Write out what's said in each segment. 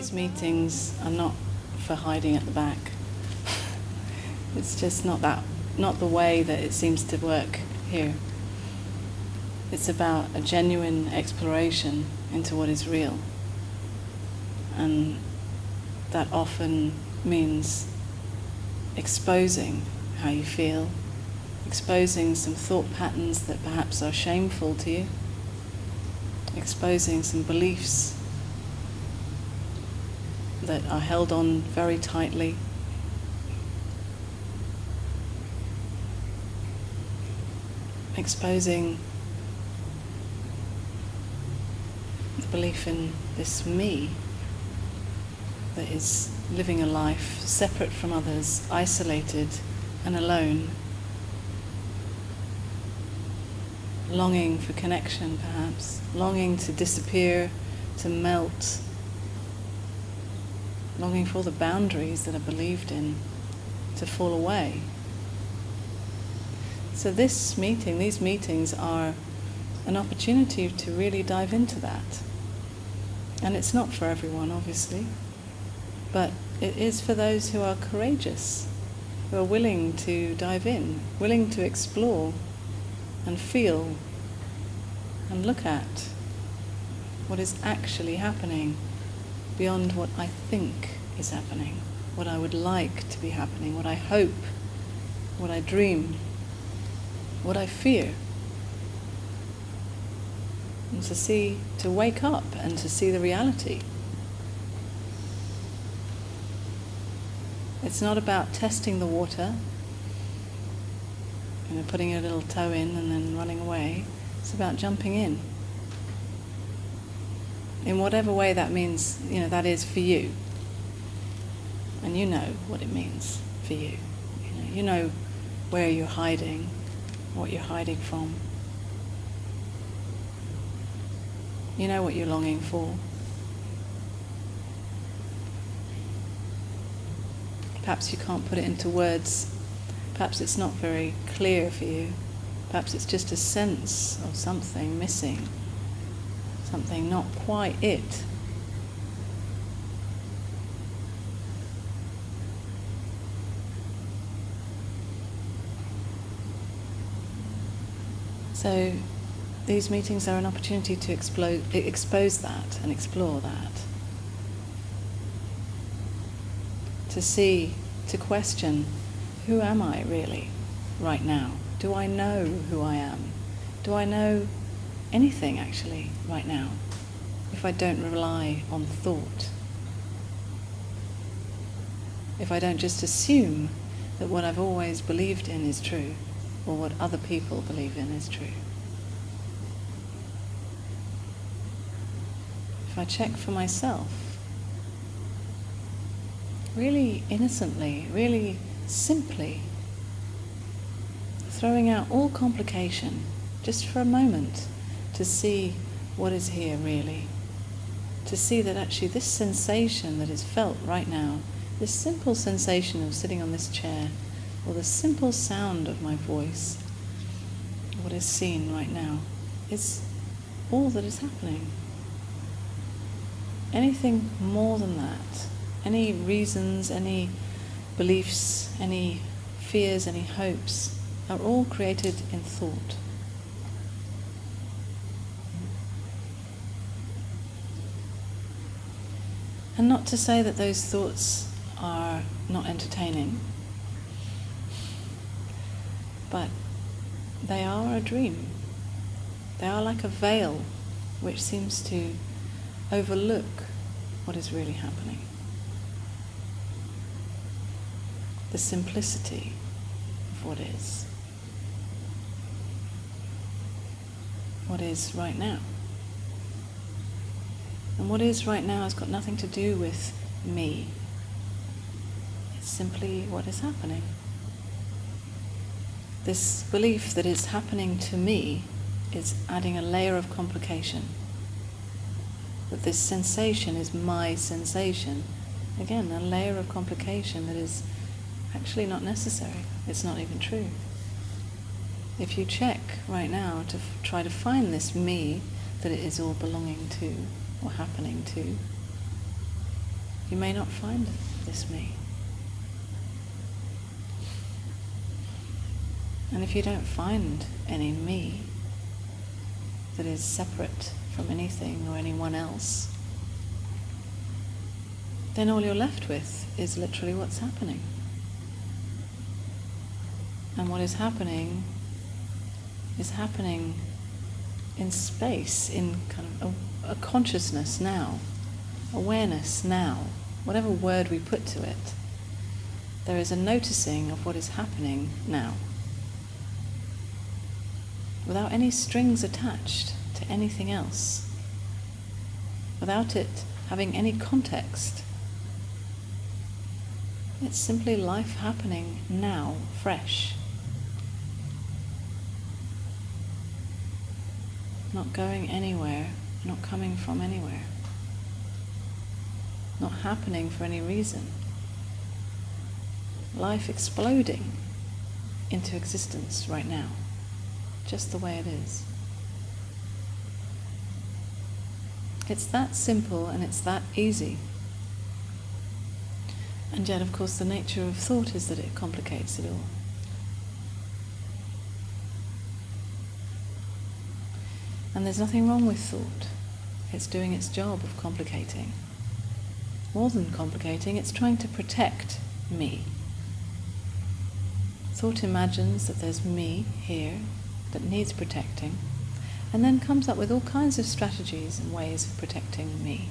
these meetings are not for hiding at the back. It's just not the way that it seems to work here. It's about a genuine exploration into what is real. And that often means exposing how you feel, exposing some thought patterns that perhaps are shameful to you, exposing some beliefs that are held on very tightly, exposing the belief in this me that is living a life separate from others, isolated and alone, longing for connection perhaps, longing to disappear, to melt, longing for all the boundaries that are believed in to fall away. So these meetings are an opportunity to really dive into that. And it's not for everyone, obviously, but it is for those who are courageous, who are willing to dive in, willing to explore and feel and look at what is actually happening beyond what I think is happening, what I would like to be happening, what I hope, what I dream, what I fear. And to wake up and to see the reality. It's not about testing the water, putting a little toe in and then running away. It's about jumping in whatever way that means, that is for you. And you know what it means for you. You know where you're hiding, what you're hiding from. You know what you're longing for. Perhaps you can't put it into words. Perhaps it's not very clear for you. Perhaps it's just a sense of something missing, something not quite it. So these meetings are an opportunity to expose that and explore that. To see, to question, who am I really right now? Do I know who I am? Do I know anything actually right now if I don't rely on thought? If I don't just assume that what I've always believed in is true, or what other people believe in is true. If I check for myself, really innocently, really simply, throwing out all complication, just for a moment, to see what is here really. To see that actually this sensation that is felt right now, this simple sensation of sitting on this chair, or the simple sound of my voice, what is seen right now, is all that is happening. Anything more than that, any reasons, any beliefs, any fears, any hopes, are all created in thought. And not to say that those thoughts are not entertaining, but they are a dream. They are like a veil which seems to overlook what is really happening. The simplicity of what is. What is right now. And what is right now has got nothing to do with me. It's simply what is happening. This belief that it's happening to me is adding a layer of complication. That this sensation is my sensation. Again, a layer of complication that is actually not necessary. It's not even true. If you check right now to try to find this me that it is all belonging to or happening to, you may not find this me. And if you don't find any me that is separate from anything or anyone else, then all you're left with is literally what's happening. And what is happening in space, in kind of a consciousness now, awareness now, whatever word we put to it. There is a noticing of what is happening now, without any strings attached to anything else, without it having any context. It's simply life happening now, fresh. Not going anywhere, not coming from anywhere. Not happening for any reason. Life exploding into existence right now, just the way it is. It's that simple and it's that easy. And yet, of course, the nature of thought is that it complicates it all. And there's nothing wrong with thought. It's doing its job of complicating. More than complicating, it's trying to protect me. Thought imagines that there's me here that needs protecting, and then comes up with all kinds of strategies and ways of protecting me.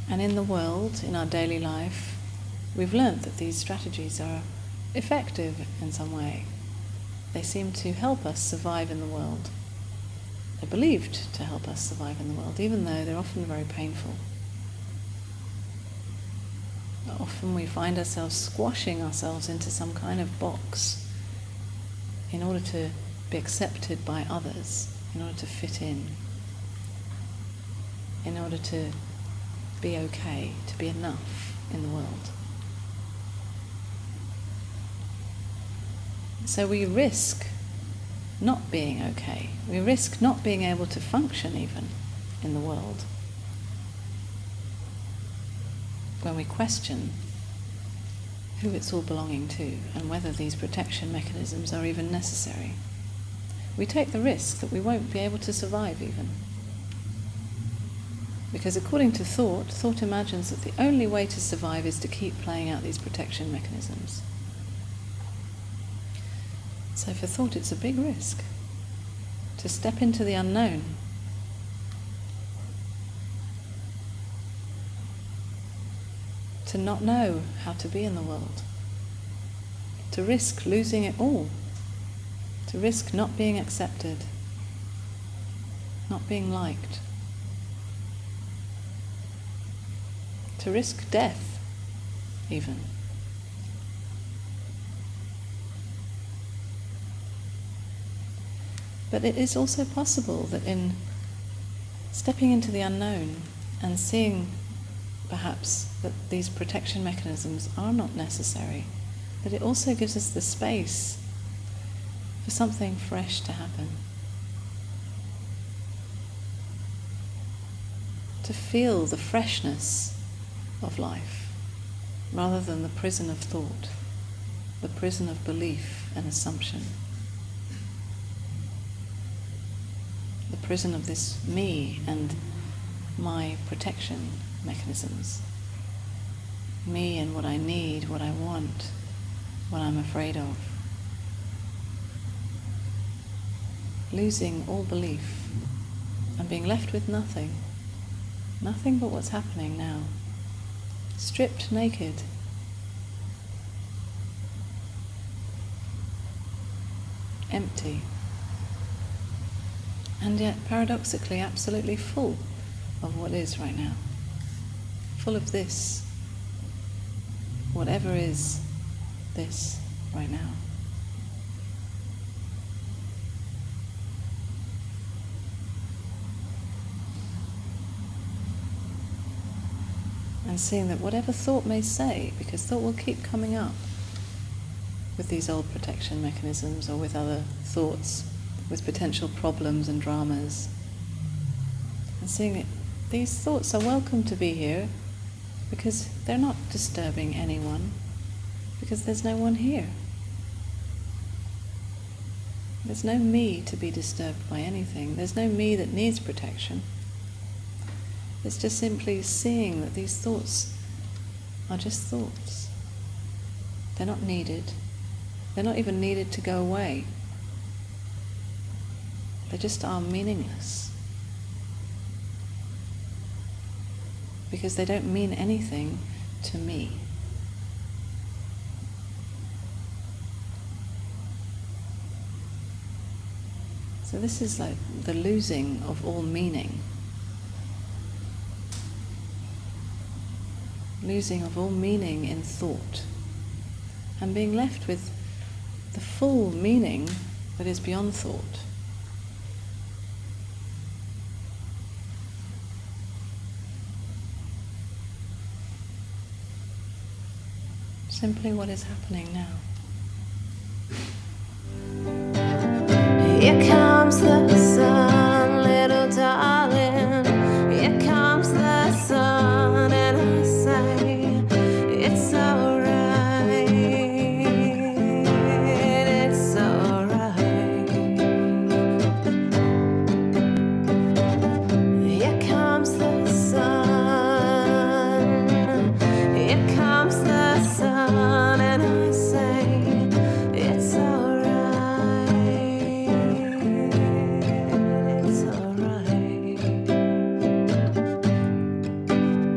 And in the world, in our daily life, we've learnt that these strategies are effective in some way. They seem to help us survive in the world. They're believed to help us survive in the world, even though they're often very painful. Often we find ourselves squashing ourselves into some kind of box in order to be accepted by others, in order to fit in order to be okay, to be enough in the world. So we risk not being okay. We risk not being able to function even in the world when we question who it's all belonging to and whether these protection mechanisms are even necessary. We take the risk that we won't be able to survive even. Because according to thought imagines that the only way to survive is to keep playing out these protection mechanisms. So for thought, it's a big risk to step into the unknown. To not know how to be in the world. To risk losing it all. To risk not being accepted. Not being liked. To risk death, even. But it is also possible that in stepping into the unknown and seeing perhaps that these protection mechanisms are not necessary, that it also gives us the space for something fresh to happen. To feel the freshness of life, rather than the prison of thought, the prison of belief and assumption, the prison of this me and my protection mechanisms, me and what I need, what I want, what I'm afraid of. Losing all belief and being left with nothing but what's happening now. Stripped naked. Empty. And yet, paradoxically, absolutely full of what is right now. Full of this. Whatever is this right now. And seeing that whatever thought may say, because thought will keep coming up with these old protection mechanisms or with other thoughts, with potential problems and dramas, and seeing it, these thoughts are welcome to be here because they're not disturbing anyone, because there's no one here. There's no me to be disturbed by anything. There's no me that needs protection. It's just simply seeing that these thoughts are just thoughts. They're not needed. They're not even needed to go away. They just are meaningless. Because they don't mean anything to me. So this is like the losing of all meaning. Losing of all meaning in thought. And being left with the full meaning that is beyond thought. Simply what is happening now. Here comes the